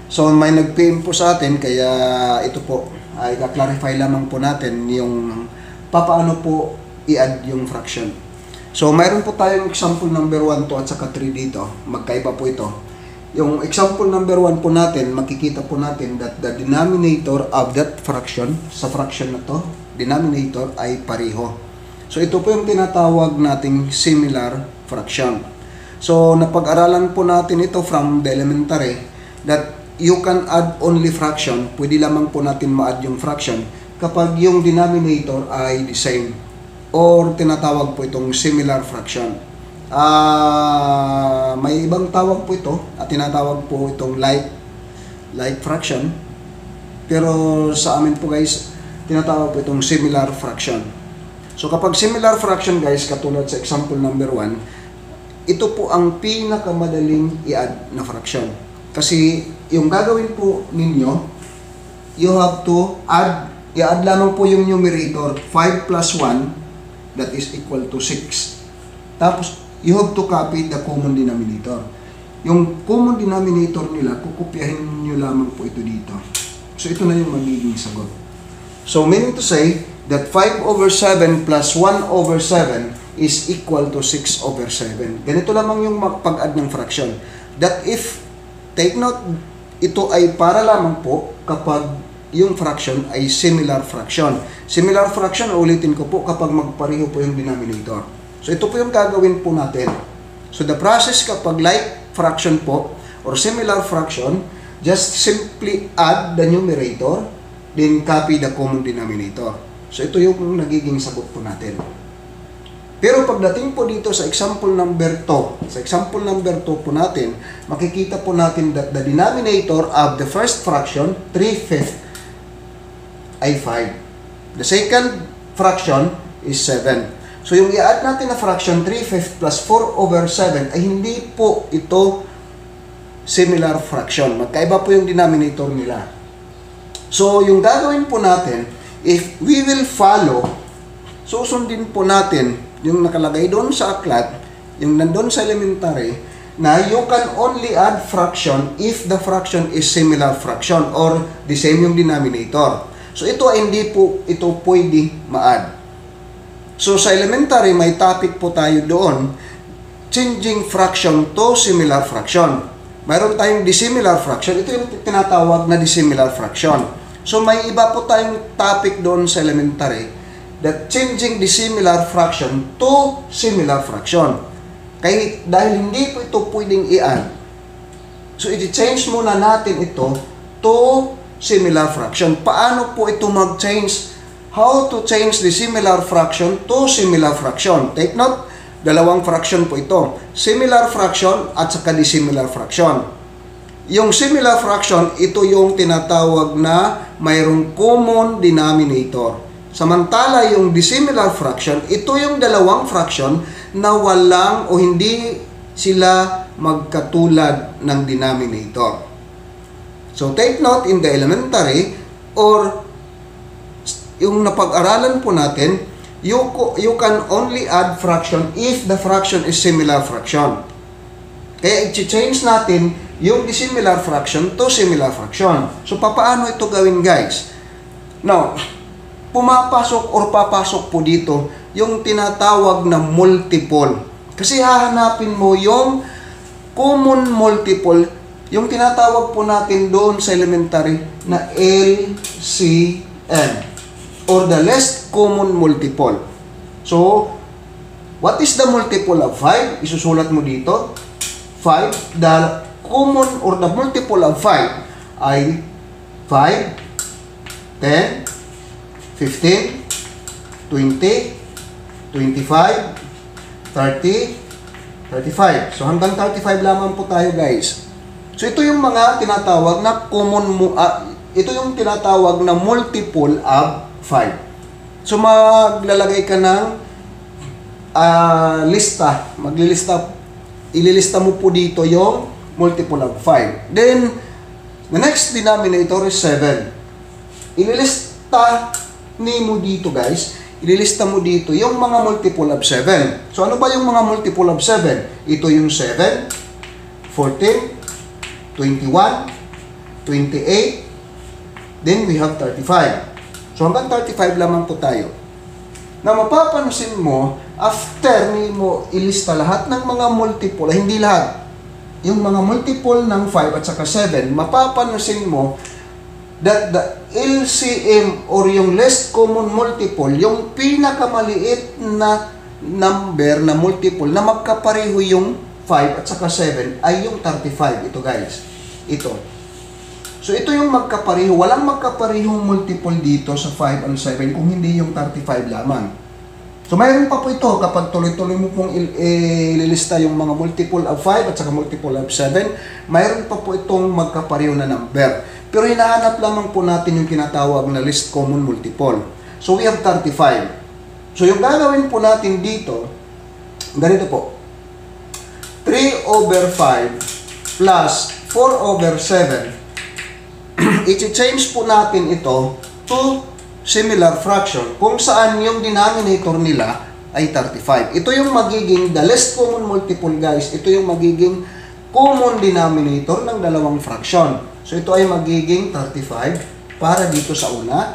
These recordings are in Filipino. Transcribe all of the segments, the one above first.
So may nag-PM po sa atin, kaya ito po ay i-clarify lamang po natin yung papaano po i-add yung fraction. So mayroon po tayong example number 1, 2 at saka 3 dito. Magkaiba po ito. Yung example number 1 po natin, makikita po natin that the denominator of that fraction, sa fraction na to, denominator ay pareho. So ito po yung tinatawag nating similar fraction. So napag-aralan po natin ito from the elementary that you can add only fraction. Pwede lamang po natin ma-add yung fraction kapag yung denominator ay the same, or tinatawag po itong similar fraction. May ibang tawag po ito at tinatawag po itong like fraction, pero sa amin po guys, tinatawag po itong similar fraction. So kapag similar fraction guys, katulad sa example number 1, ito po ang pinakamadaling i-add na fraction. Kasi yung gagawin po ninyo, you have to i-add lamang po yung numerator, 5 plus 1, that is equal to 6. Tapos, you have to copy the common denominator. Yung common denominator nila, kukopyahin nyo lamang po ito dito. So, ito na yung magiging sagot. So, meaning to say that 5 over 7 plus 1 over 7 is equal to 6 over 7. Ganito lamang yung pag-add ng fraction. That if, take note, ito ay para lamang po kapag yung fraction ay similar fraction. Similar fraction, ulitin ko po, kapag magpareho po yung denominator. So, ito po yung gagawin po natin. So, the process kapag like fraction po, or similar fraction, just simply add the numerator, then copy the common denominator. So, ito yung nagiging sagot po natin. Pero pagdating po dito sa example number 2, sa example number 2 po natin, makikita po natin that the denominator of the first fraction, 3/5, ay 5. The second fraction is 7. So yung i-add natin na fraction, 3/5 plus 4 over 7, ay hindi po ito similar fraction. Magkaiba po yung denominator nila. So yung gagawin po natin, if we will follow, susundin po natin yung nakalagay doon sa aklat, yung nandun sa elementary, na you can only add fraction if the fraction is similar fraction or the same yung denominator. So ito ay hindi po ito pwede ma-add. So sa elementary, may topic po tayo doon, changing fraction to similar fraction. Mayroon tayong dissimilar fraction, ito yung tinatawag na dissimilar fraction. So may iba po tayong topic doon sa elementary, that changing dissimilar fraction to similar fraction. Kaya dahil hindi po ito pwedeng i-add, so i-change muna natin ito to similar fraction. Paano po ito mag-change? How to change the similar fraction to similar fraction? Take note, dalawang fraction po ito. Similar fraction at saka dissimilar fraction. Yung similar fraction, ito yung tinatawag na mayroong common denominator. Samantala, yung dissimilar fraction, ito yung dalawang fraction na walang o hindi sila magkatulad ng denominator. So, take note in the elementary or yung napag-aralan po natin, you can only add fraction if the fraction is similar fraction. Kaya i-change natin yung dissimilar fraction to similar fraction. So, papaano ito gawin, guys? Now, pumapasok or papasok po dito yung tinatawag na multiple. Kasi hahanapin mo yung common multiple, yung tinatawag po natin doon sa elementary na LCM or the least common multiple. So, what is the multiple of 5? Isusulat mo dito. 5, the common or the multiple of 5 ay 5, 10, 15, 20, 25, 30, 35. So hanggang 35 lamang po tayo, guys. So ito yung mga tinatawag na ito yung tinatawag na multiple of 5. So maglalagay ka ng lista. Ililista mo po dito yung multiple of 5. Then the next denominator is 7. Ililista mo dito, guys, ililista mo dito yung mga multiple of 7. So, ano ba yung mga multiple of 7? Ito yung 7, 14, 21, 28, then we have 35. So hanggang 35 lamang po tayo. Na mapapansin mo, after ni mo ilista lahat ng mga multiple, hindi lahat, yung mga multiple ng 5 at saka 7, mapapansin mo that the LCM or yung least common multiple, yung pinakamaliit na number na multiple na magkapareho yung 5 at saka 7 ay yung 35. Ito guys, ito. So ito yung magkapareho, walang magkaparehong multiple dito sa 5 and 7 kung hindi yung 35 lamang. So mayroon pa po ito kapag tuloy-tuloy mo pong ililista yung mga multiple of 5 at saka multiple of 7, mayroon pa po itong magkapareho na number. Pero hinahanap lamang po natin yung kinatawag na least common multiple. So we have 35. So yung gagawin po natin dito, ganito po. 3 over 5 plus 4 over 7, i-change po natin ito to similar fraction kung saan yung denominator nila ay 35. Ito yung magiging the least common multiple guys. Ito yung magiging common denominator ng dalawang fraction. So ito ay magiging 35 para dito sa una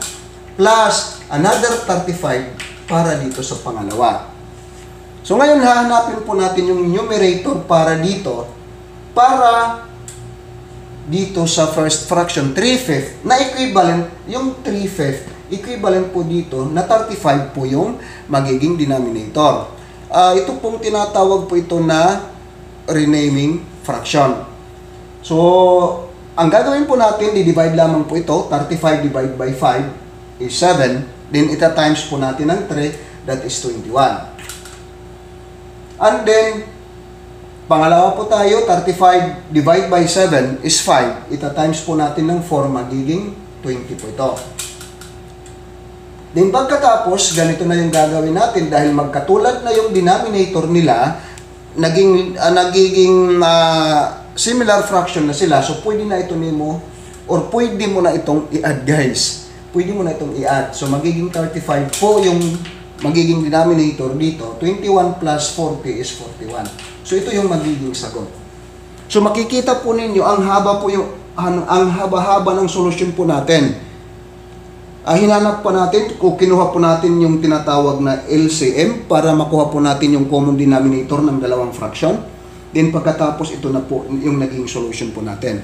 plus another 35 para dito sa pangalawa. So ngayon hahanapin po natin yung numerator para dito para dito sa first fraction, 3/5 na equivalent, yung 3/5 equivalent po dito na 35 po yung magiging denominator. Ito pong tinatawag po ito na renaming fraction. So, ang gagawin po natin, di-divide lamang po ito, 35 divided by 5 is 7, then ita-times po natin ng 3, that is 21. And then, pangalawa po tayo, 35 divided by 7 is 5. Ita-times po natin ng 4, magiging 20 po ito. Then pagkatapos, ganito na yung gagawin natin dahil magkatulad na yung denominator nila, nagiging similar fraction na sila. So pwede na ito nimo or pwede mo na itong i-add guys. Pwede mo na itong i-add. So magiging 35 po yung magiging denominator dito. 21 plus 40 is 41. So ito yung magiging sagot. So makikita po ninyo ang haba-haba ng solusyon po natin. Hinanap pa natin o kinuha po natin yung tinatawag na LCM para makuha po natin yung common denominator ng dalawang fraction. Then pagkatapos ito na po yung naging solution po natin.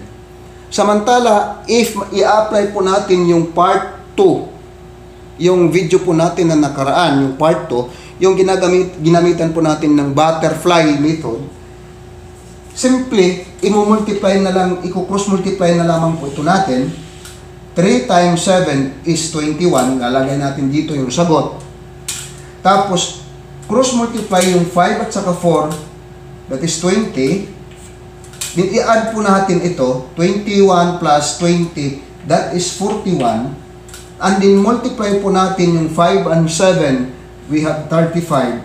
Samantala, if i-apply po natin yung part 2, yung video po natin na nakaraan, yung part 2, yung ginamitan po natin ng butterfly method, simply, i-multiply na lang, i-cross multiply na lamang po ito natin. 3 times 7 is 21. Lalagay natin dito yung sagot. Tapos, cross multiply yung 5 at saka 4, that is 20. Then, i-add po natin ito, 21 plus 20, that is 41. And then, multiply po natin yung 5 and 7, we have 35.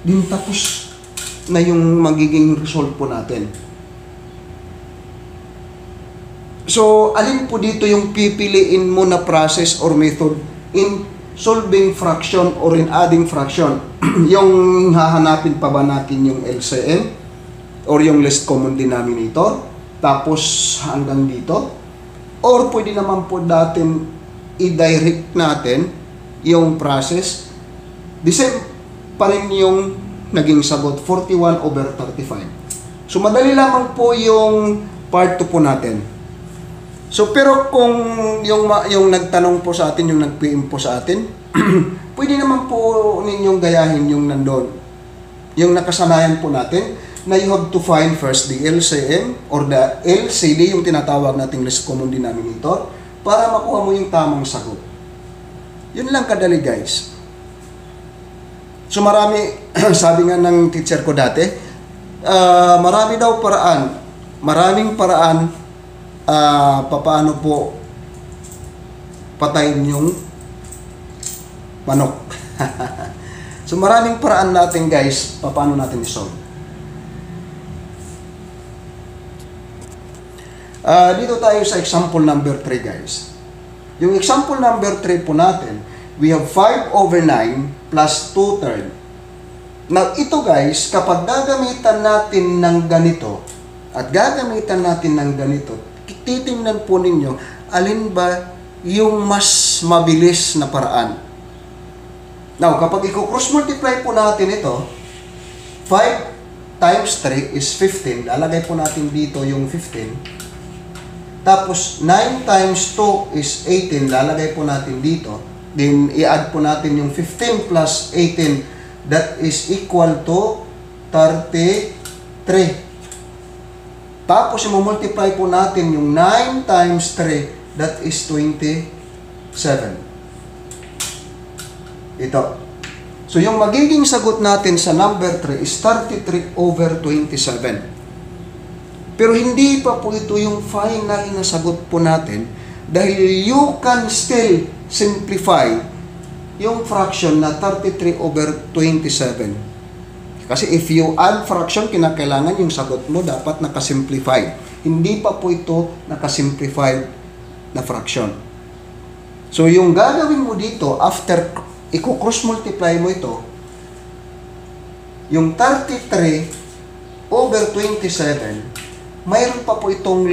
Then, tapos na yung magiging result po natin. So, alin po dito yung pipiliin mo na process or method in solving fraction or in adding fraction? Yung hahanapin pa ba natin yung LCM or yung least common denominator? Tapos hanggang dito? Or pwede naman po natin i-direct natin yung process. The same pa rin yung naging sagot, 41 over 35. So, madali lamang po yung part 2 po natin. So, pero kung yung nagtanong po sa atin, yung nag-PM po sa atin, pwede naman po ninyong gayahin yung nandun. Yung nakasanayan po natin, na you have to find first the LCM or the LCD, yung tinatawag nating least common denominator, para makuha mo yung tamang sagot. Yun lang kadali guys. So, marami, sabi nga ng teacher ko dati, marami daw paraan, maraming paraan paano po patayin yung manok. So maraming paraan natin guys, paano natin i-solve. Dito tayo sa example number 3 guys. Yung example number 3 po natin, we have 5 over 9 plus 2/3. Now ito guys, kapag gagamitan natin ng ganito at gagamitan natin ng ganito, titingnan po ninyo alin ba yung mas mabilis na paraan. Now, kapag i-cross multiply po natin ito, 5 times 3 is 15. Lalagay po natin dito yung 15. Tapos, 9 times 2 is 18. Lalagay po natin dito. Then, i-add po natin yung 15 plus 18. That is equal to 33. Tapos, i-multiply po natin yung 9 times 3. That is 27. Ito. So, yung magiging sagot natin sa number 3 is 33 over 27. Pero hindi pa po ito yung final na sagot po natin dahil you can still simplify yung fraction na 33 over 27. Kasi if you add fraction, kinakailangan yung sagot mo dapat nakasimplified. Hindi pa po ito nakasimplified na fraction. So, yung gagawin mo dito, after i-cross multiply mo ito, yung 33 over 27, mayroon pa po itong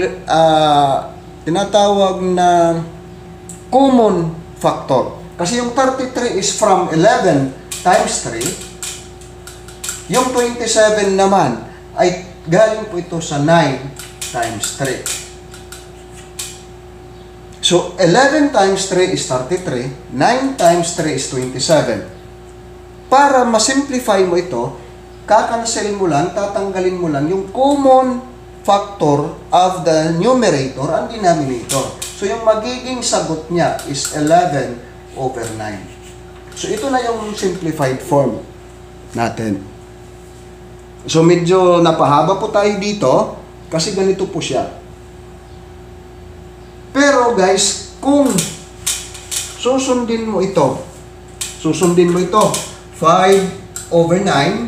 tinatawag na common factor. Kasi yung 33 is from 11 times 3. Yung 27 naman ay galing po ito sa 9 times 3. So, 11 times 3 is 33. 9 times 3 is 27. Para masimplify mo ito, kakancel mo lang, tatanggalin mo lang yung common factor of the numerator and denominator. So, yung magiging sagot niya is 11 over 9. So, ito na yung simplified form natin. So, medyo napahaba po tayo dito kasi ganito po siya. Pero guys, kung susundin mo ito, 5 over 9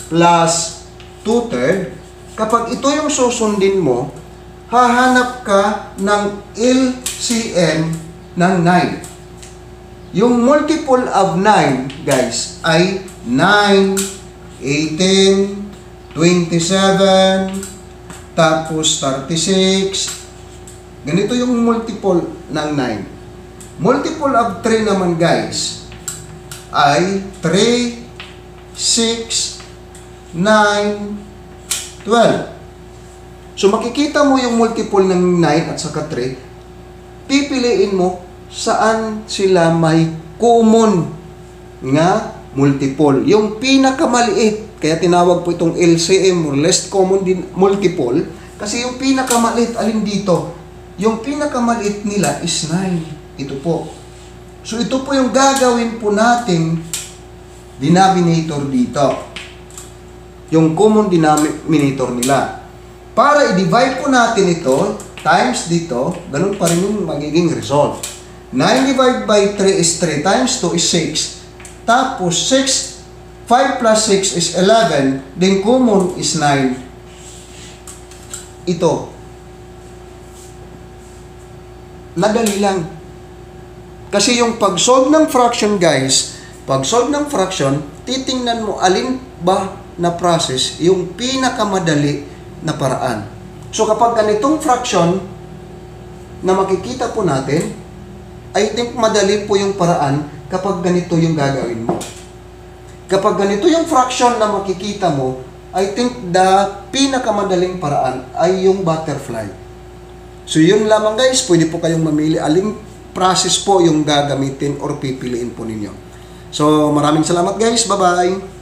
plus 2/3, kapag ito yung susundin mo, hahanap ka ng LCM ng 9. Yung multiple of 9, guys, ay 9, 18, 27, tapos 36. Ganito yung multiple ng 9. Multiple of 3 naman, guys, ay 3, 6, 9, 12. So, makikita mo yung multiple ng 9 at saka 3. Pipiliin mo saan sila may common nga multiple. Yung pinakamaliit, kaya tinawag po itong LCM or least common multiple, kasi yung pinakamaliit, alin dito? Yung pinakamaliit nila is 9. Ito po. So, ito po yung gagawin po nating denominator dito. Yung common denominator nila. Para i-divide po natin ito, times dito, ganun pa rin yung magiging result. 9 divided by 3 is 3, times 2 is 6. Tapos, 5 plus 6 is 11, then common is 9. Ito. Nadali lang. Kasi yung pag-solve ng fraction, guys, pag-solve ng fraction, titingnan mo alin ba na process yung pinakamadali na paraan. So, kapag ganitong fraction na makikita po natin, I think madali po yung paraan kapag ganito yung gagawin mo. Kapag ganito yung fraction na makikita mo, I think the pinakamadaling paraan ay yung butterfly. So, yun lamang, guys. Pwede po kayong mamili aling process po yung gagamitin or pipiliin po ninyo. So, maraming salamat, guys. Bye-bye!